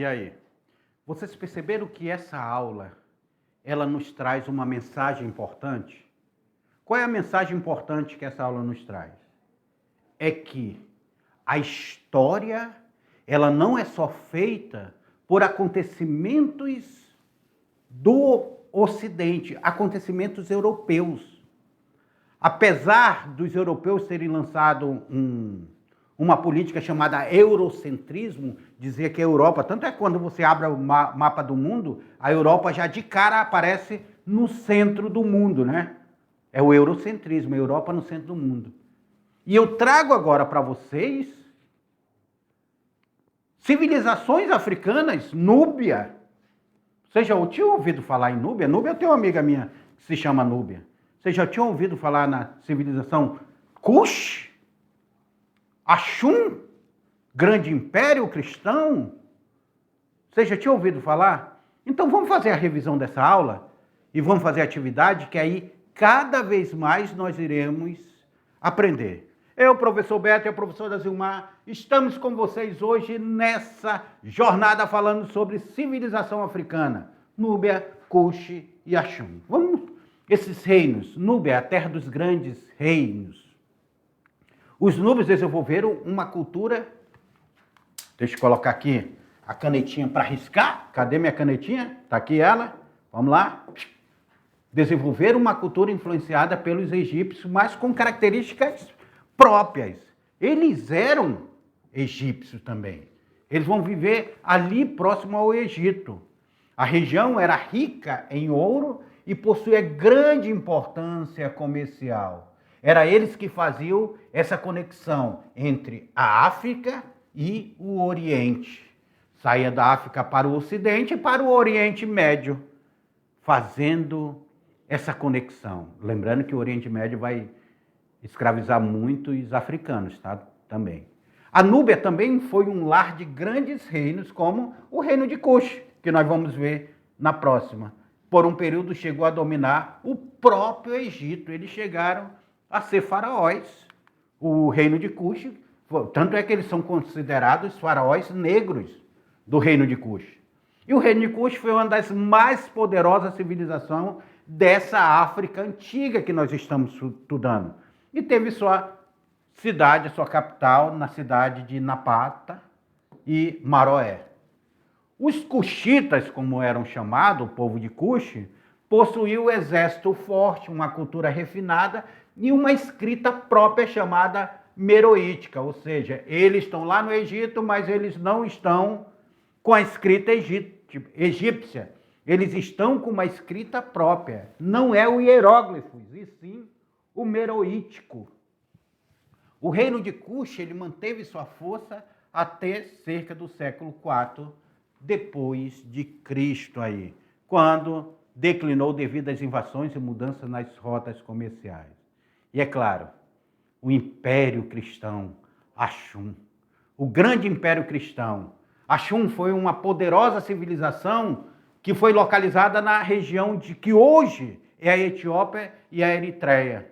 E aí? Vocês perceberam que essa aula, ela nos traz uma mensagem importante? Qual é a mensagem importante que essa aula nos traz? É que a história, ela não é só feita por acontecimentos do Ocidente, acontecimentos europeus. Apesar dos europeus terem lançado uma política chamada eurocentrismo, dizia que a Europa, tanto é que quando você abre o mapa do mundo, a Europa já de cara aparece no centro do mundo, né? É o eurocentrismo, a Europa no centro do mundo. E eu trago agora para vocês civilizações africanas, Núbia. Vocês já tinham ouvido falar em Núbia? Núbia, eu tenho uma amiga minha que se chama Núbia. Vocês já tinham ouvido falar na civilização Kush? Axum? Grande império cristão? Vocês já tinham ouvido falar? Então vamos fazer a revisão dessa aula e vamos fazer a atividade que aí cada vez mais nós iremos aprender. Eu, professor Beto e a professora Zilmar, estamos com vocês hoje nessa jornada falando sobre civilização africana, Núbia, Kush e Axum. Vamos, esses reinos, Núbia é a terra dos grandes reinos. Os núbios desenvolveram uma cultura, deixa eu colocar aqui a canetinha para riscar, cadê minha canetinha? Está aqui ela, vamos lá. Desenvolveram uma cultura influenciada pelos egípcios, mas com características próprias. Eles eram egípcios também. Eles vão viver ali próximo ao Egito. A região era rica em ouro e possuía grande importância comercial. Era eles que faziam essa conexão entre a África e o Oriente. Saía da África para o Ocidente e para o Oriente Médio, fazendo essa conexão. Lembrando que o Oriente Médio vai escravizar muitos africanos, tá? Também. A Núbia também foi um lar de grandes reinos, como o reino de Kush, que nós vamos ver na próxima. Por um período chegou a dominar o próprio Egito. Eles chegaram a ser faraós. O reino de Kush, tanto é que eles são considerados faraós negros do reino de Kush. E o reino de Kush foi uma das mais poderosas civilizações dessa África antiga que nós estamos estudando. E teve sua cidade, sua capital, na cidade de Napata e Maroé. Os Cushitas, como eram chamados, o povo de Kush, possuíam um exército forte, uma cultura refinada e uma escrita própria chamada meroítica, ou seja, eles estão lá no Egito, mas eles não estão com a escrita egípcia. Eles estão com uma escrita própria. Não é o hieróglifos, e sim o meroítico. O reino de Kush, ele manteve sua força até cerca do século IV depois de Cristo aí, quando declinou devido às invasões e mudanças nas rotas comerciais. E é claro, o Império Cristão, Axum, o grande Império Cristão. Axum foi uma poderosa civilização que foi localizada na região de que hoje é a Etiópia e a Eritreia,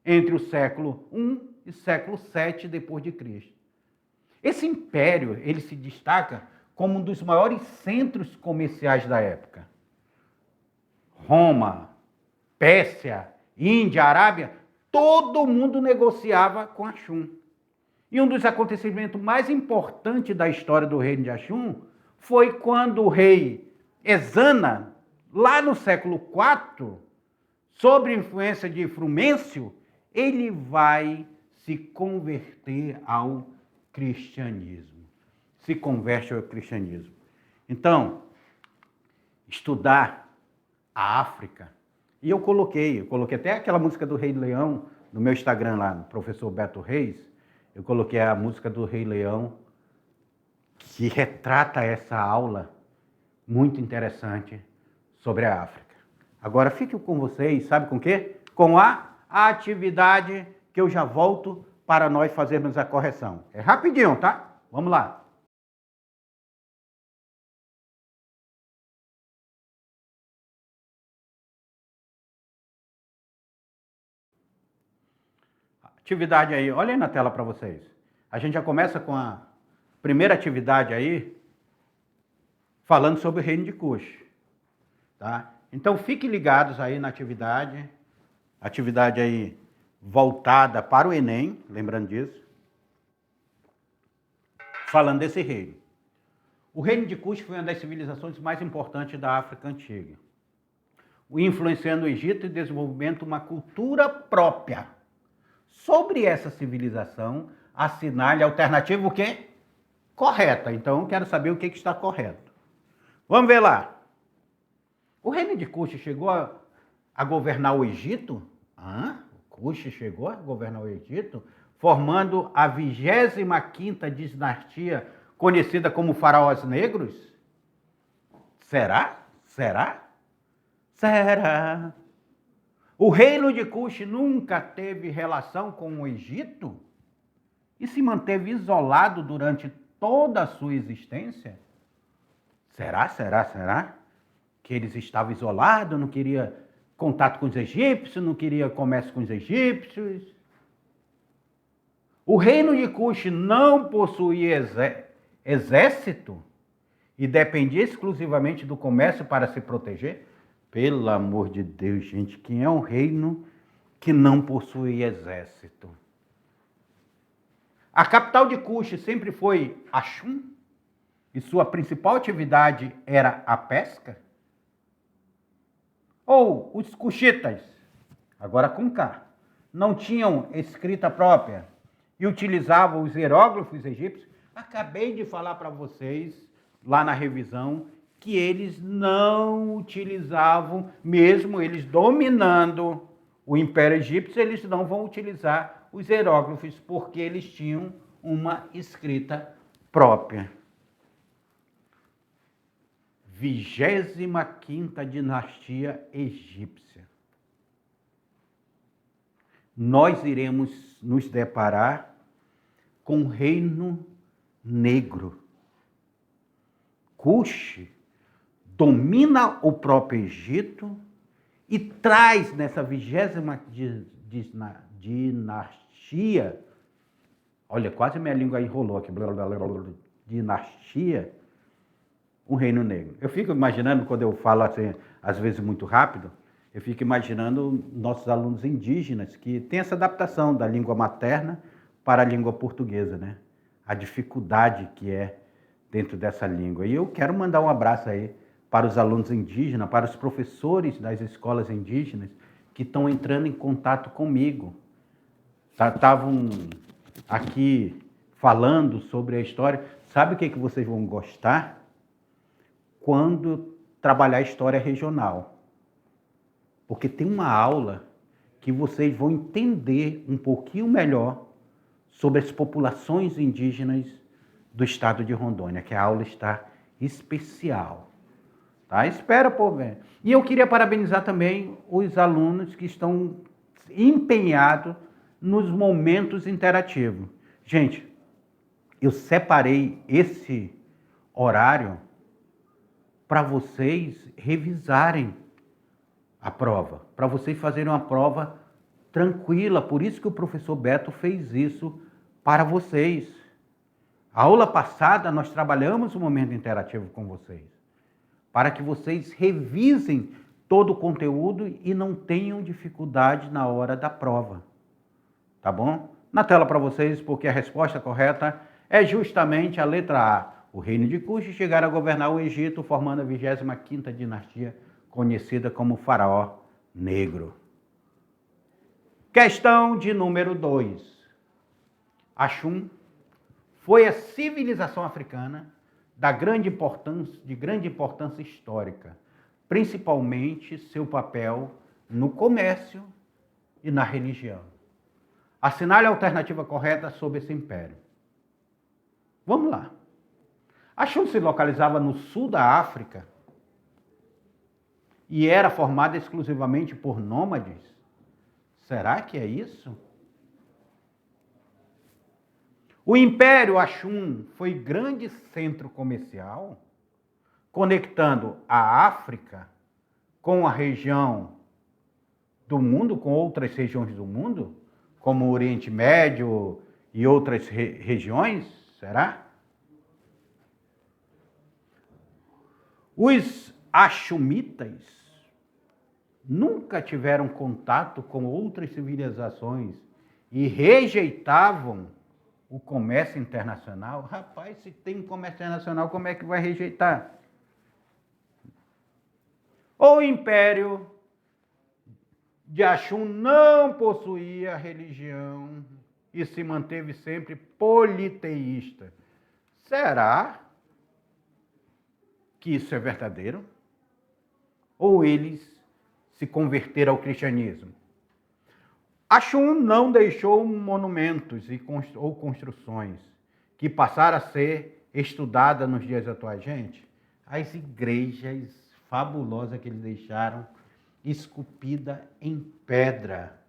entre o século I e século VII depois de Cristo. Esse império, ele se destaca como um dos maiores centros comerciais da época. Roma, Pérsia, Índia, Arábia, todo mundo negociava com Axum. E um dos acontecimentos mais importantes da história do reino de Axum foi quando o rei Ezana, lá no século IV, sob influência de Frumêncio, ele vai se converter ao cristianismo. Se converte ao cristianismo. Então, estudar a África, e eu coloquei até aquela música do Rei Leão no meu Instagram lá, no professor Beto Reis, eu coloquei a música do Rei Leão, que retrata essa aula muito interessante sobre a África. Agora fique com vocês, sabe com o quê? Com a atividade que eu já volto para nós fazermos a correção. É rapidinho, tá? Vamos lá. Atividade aí, olha aí na tela para vocês. A gente já começa com a primeira atividade aí. falando sobre o reino de Cush. Tá? Então fiquem ligados aí na atividade aí voltada para o Enem, lembrando disso, falando desse reino. O reino de Cush foi uma das civilizações mais importantes da África Antiga, influenciando o Egito e desenvolvimento de uma cultura própria. Sobre essa civilização, assinale a alternativa o quê? Correta. Então, eu quero saber o que está correto. Vamos ver lá. O reino de Cush chegou a governar o Egito? Cush chegou a governar o Egito, formando a 25ª dinastia, conhecida como Faraós Negros? Será? Será? Será? O reino de Cush nunca teve relação com o Egito? E se manteve isolado durante toda a sua existência? Será? Que eles estavam isolados, não queria contato com os egípcios, não queria comércio com os egípcios. O reino de Cush não possuía exército e dependia exclusivamente do comércio para se proteger? Pelo amor de Deus, gente, quem é um reino que não possui exército? A capital de Cush sempre foi Axum e sua principal atividade era a pesca? Ou os cuxitas, agora com K, não tinham escrita própria e utilizavam os hieróglifos egípcios? Acabei de falar para vocês, lá na revisão, que eles não utilizavam, mesmo eles dominando o Império Egípcio, eles não vão utilizar os hieróglifos, porque eles tinham uma escrita própria. 25ª dinastia egípcia. Nós iremos nos deparar com o reino negro. Cush domina o próprio Egito e traz nessa 20ª dinastia, olha, quase minha língua enrolou aqui, dinastia, um reino negro. Eu fico imaginando, quando eu falo assim, às vezes muito rápido, eu fico imaginando nossos alunos indígenas que têm essa adaptação da língua materna para a língua portuguesa, né? A dificuldade que é dentro dessa língua. E eu quero mandar um abraço aí para os alunos indígenas, para os professores das escolas indígenas que estão entrando em contato comigo. Estavam aqui falando sobre a história. Sabe o que vocês vão gostar? Quando trabalhar história regional. Porque tem uma aula que vocês vão entender um pouquinho melhor sobre as populações indígenas do estado de Rondônia, que a aula está especial. Tá? Espera, povo. E eu queria parabenizar também os alunos que estão empenhados nos momentos interativos. Gente, eu separei esse horário para vocês revisarem a prova, para vocês fazerem uma prova tranquila. Por isso que o professor Beto fez isso para vocês. A aula passada nós trabalhamos o momento interativo com vocês, para que vocês revisem todo o conteúdo e não tenham dificuldade na hora da prova. Tá bom? Na tela para vocês, porque a resposta correta é justamente a letra A. O reino de Cush chegaram a governar o Egito, formando a 25ª dinastia, conhecida como Faraó Negro. Questão de número 2. Axum foi a civilização africana de grande importância histórica, principalmente seu papel no comércio e na religião. Assinale a alternativa correta sobre esse império. Vamos lá. Axum se localizava no sul da África e era formada exclusivamente por nômades. Será que é isso? O Império Axum foi grande centro comercial, conectando a África com a região do mundo, com outras regiões do mundo, como o Oriente Médio e outras regiões, será? Os axumitas nunca tiveram contato com outras civilizações e rejeitavam o comércio internacional. Rapaz, se tem comércio internacional, como é que vai rejeitar? O Império de Axum não possuía religião e se manteve sempre politeísta. Será que isso é verdadeiro? Ou eles se converteram ao cristianismo? Axum não deixou monumentos ou construções que passaram a ser estudadas nos dias atuais. Gente, as igrejas fabulosas que eles deixaram, esculpida em pedra.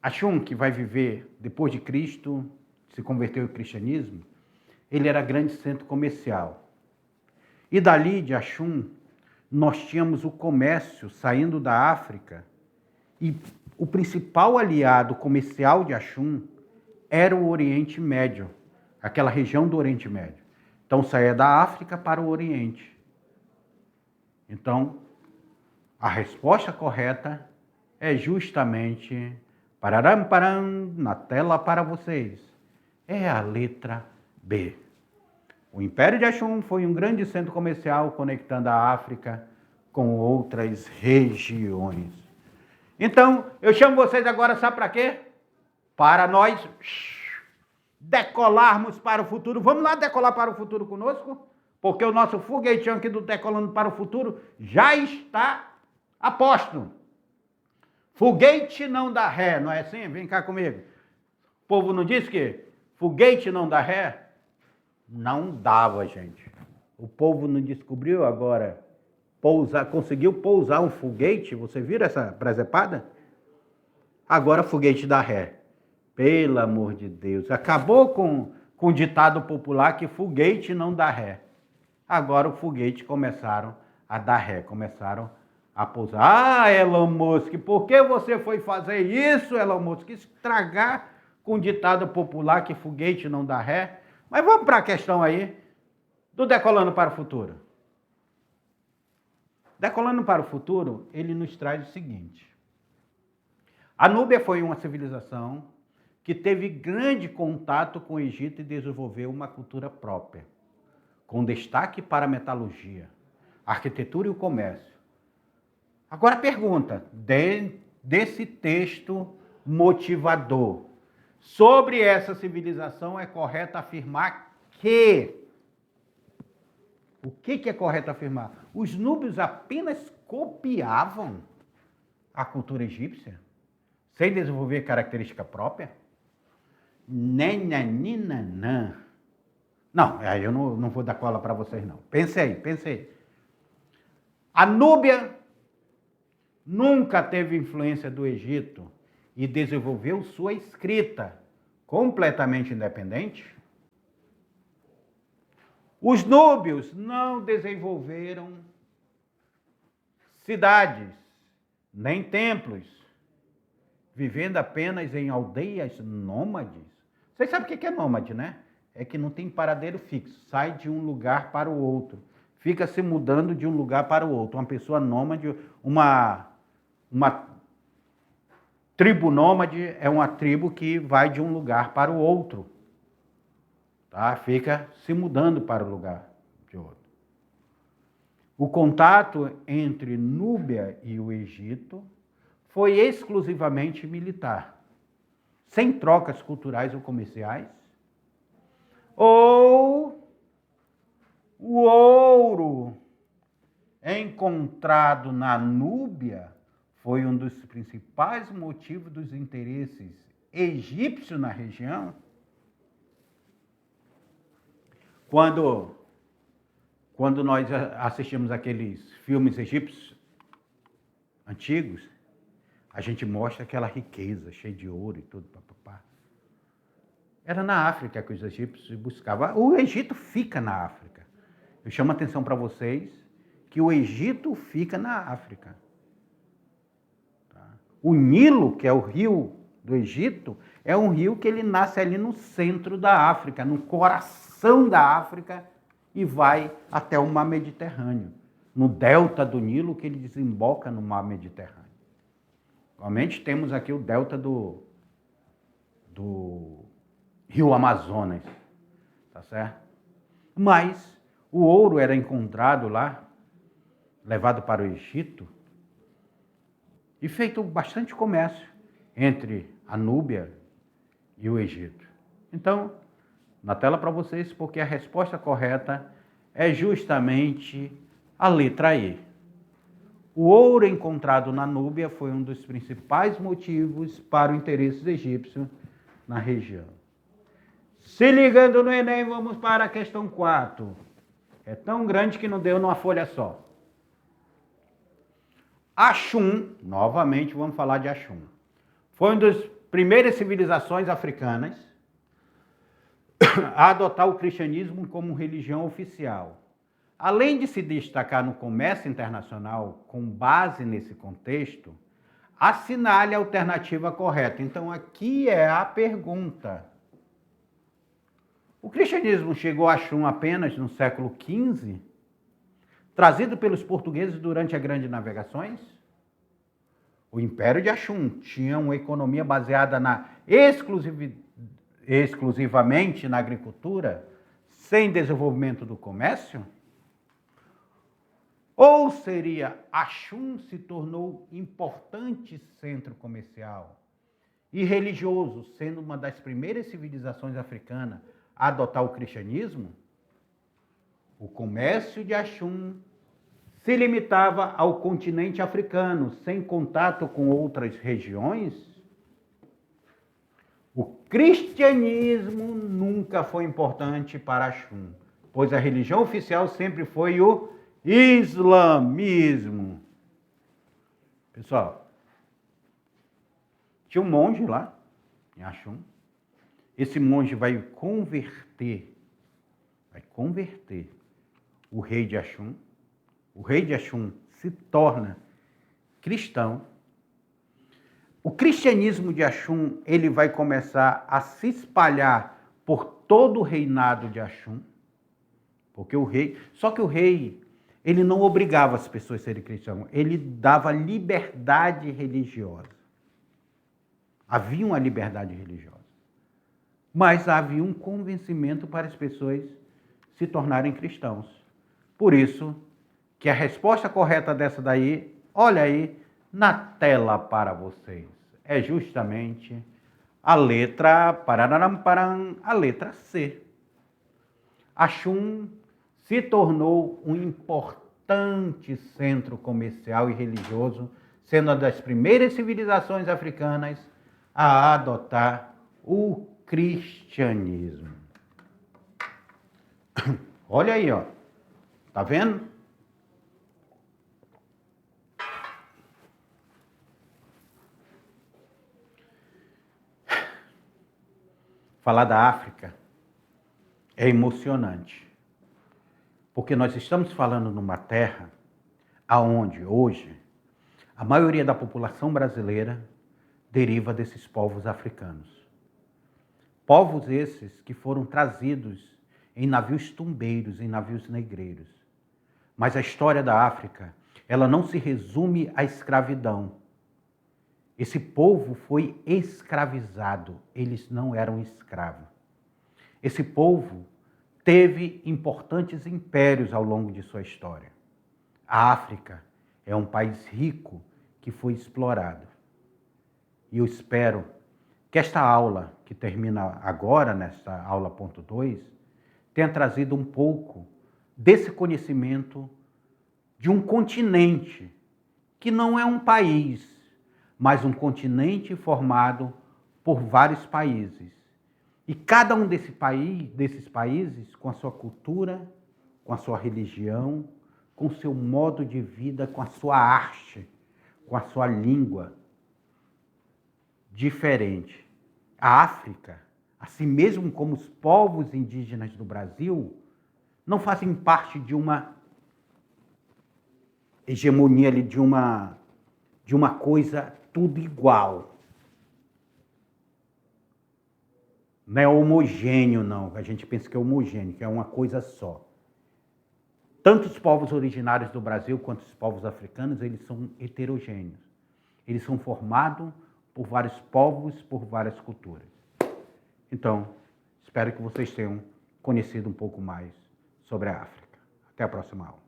Axum, que vai viver depois de Cristo, se converteu ao cristianismo, ele era grande centro comercial. E dali de Axum, nós tínhamos o comércio saindo da África, e o principal aliado comercial de Axum era o Oriente Médio, aquela região do Oriente Médio. Então, saía da África para o Oriente. Então, a resposta correta é justamente, pararam, na tela para vocês, é a letra B. O Império de Axum foi um grande centro comercial conectando a África com outras regiões. Então, eu chamo vocês agora, sabe para quê? Para nós decolarmos para o futuro. Vamos lá decolar para o futuro conosco? Porque o nosso foguetinho aqui do Decolando para o Futuro já está a posto. Foguete não dá ré, não é assim? Vem cá comigo. O povo não disse que foguete não dá ré? Não dava, gente. O povo não descobriu agora conseguiu pousar um foguete? Você viu essa presepada? Agora foguete dá ré. Pelo amor de Deus. Acabou com o ditado popular que foguete não dá ré. Agora o foguete começaram a dar ré, começaram a pousar. Ah, Elon Musk, por que você foi fazer isso, Elon Musk? Estragar com o ditado popular que foguete não dá ré? Mas vamos para a questão aí do Decolando para o Futuro. Decolando para o Futuro, ele nos traz o seguinte. A Núbia foi uma civilização que teve grande contato com o Egito e desenvolveu uma cultura própria, com destaque para a metalurgia, a arquitetura e o comércio. Agora pergunta, desse texto motivador, sobre essa civilização é correto afirmar que... O que é correto afirmar? Os núbios apenas copiavam a cultura egípcia, sem desenvolver característica própria? Nananina. Não, aí eu não vou dar cola para vocês, não. Pensei. A Núbia nunca teve influência do Egito e desenvolveu sua escrita completamente independente? Os núbios não desenvolveram cidades, nem templos, vivendo apenas em aldeias nômades. Vocês sabem o que é nômade, né? É que não tem paradeiro fixo, sai de um lugar para o outro, fica se mudando de um lugar para o outro. Uma pessoa nômade, uma tribo nômade é uma tribo que vai de um lugar para o outro, tá? Fica se mudando para o lugar de outro. O contato entre Núbia e o Egito foi exclusivamente militar, sem trocas culturais ou comerciais. Ou o ouro encontrado na Núbia foi um dos principais motivos dos interesses egípcios na região. Quando nós assistimos aqueles filmes egípcios antigos, a gente mostra aquela riqueza, cheia de ouro e tudo, papapá. Era na África que os egípcios buscavam. O Egito fica na África. Eu chamo a atenção para vocês que o Egito fica na África. Tá? O Nilo, que é o rio do Egito, É um rio que ele nasce ali no centro da África, no coração da África, e vai até o mar Mediterrâneo, no delta do Nilo, que ele desemboca no mar Mediterrâneo. Atualmente temos aqui o delta do rio Amazonas, tá certo? Mas o ouro era encontrado lá, levado para o Egito, e feito bastante comércio entre a Núbia e o Egito. Então, na tela para vocês, porque a resposta correta é justamente a letra E. O ouro encontrado na Núbia foi um dos principais motivos para o interesse egípcio na região. Se ligando no Enem, vamos para a questão 4. É tão grande que não deu numa folha só. Axum, novamente vamos falar de Axum, foi uma das primeiras civilizações africanas a adotar o cristianismo como religião oficial. Além de se destacar no comércio internacional com base nesse contexto, assinale a alternativa correta. Então aqui é a pergunta. O cristianismo chegou a Axum apenas no século XV, trazido pelos portugueses durante as grandes navegações? O Império de Axum tinha uma economia baseada exclusivamente na agricultura, sem desenvolvimento do comércio? Ou seria Axum se tornou importante centro comercial e religioso, sendo uma das primeiras civilizações africanas a adotar o cristianismo? O comércio de Axum se limitava ao continente africano, sem contato com outras regiões? O cristianismo nunca foi importante para Axum, pois a religião oficial sempre foi o islamismo. Pessoal, tinha um monge lá, em Axum. Esse monge vai converter o rei de Axum. O rei de Axum se torna cristão. O cristianismo de Axum, ele vai começar a se espalhar por todo o reinado de Axum, porque só que o rei, ele não obrigava as pessoas a serem cristãos, ele dava liberdade religiosa. Havia uma liberdade religiosa, mas havia um convencimento para as pessoas se tornarem cristãos. Por isso que a resposta correta dessa daí, olha aí na tela para vocês, é justamente a letra a letra C. Axum se tornou um importante centro comercial e religioso, sendo uma das primeiras civilizações africanas a adotar o cristianismo. Olha aí, ó. Tá vendo? Falar da África é emocionante, porque nós estamos falando numa terra aonde hoje a maioria da população brasileira deriva desses povos africanos. Povos esses que foram trazidos em navios tumbeiros, em navios negreiros. Mas a história da África, ela não se resume à escravidão. Esse povo foi escravizado, eles não eram escravos. Esse povo teve importantes impérios ao longo de sua história. A África é um país rico que foi explorado. E eu espero que esta aula, que termina agora, nesta aula ponto 2, tenha trazido um pouco desse conhecimento de um continente que não é um país, mas um continente formado por vários países. E cada um desses países, com a sua cultura, com a sua religião, com o seu modo de vida, com a sua arte, com a sua língua diferente. A África, assim mesmo como os povos indígenas do Brasil, não fazem parte de uma hegemonia, de uma coisa tudo igual. Não é homogêneo, não. A gente pensa que é homogêneo, que é uma coisa só. Tanto os povos originários do Brasil quanto os povos africanos, eles são heterogêneos. Eles são formados por vários povos, por várias culturas. Então, espero que vocês tenham conhecido um pouco mais sobre a África. Até a próxima aula.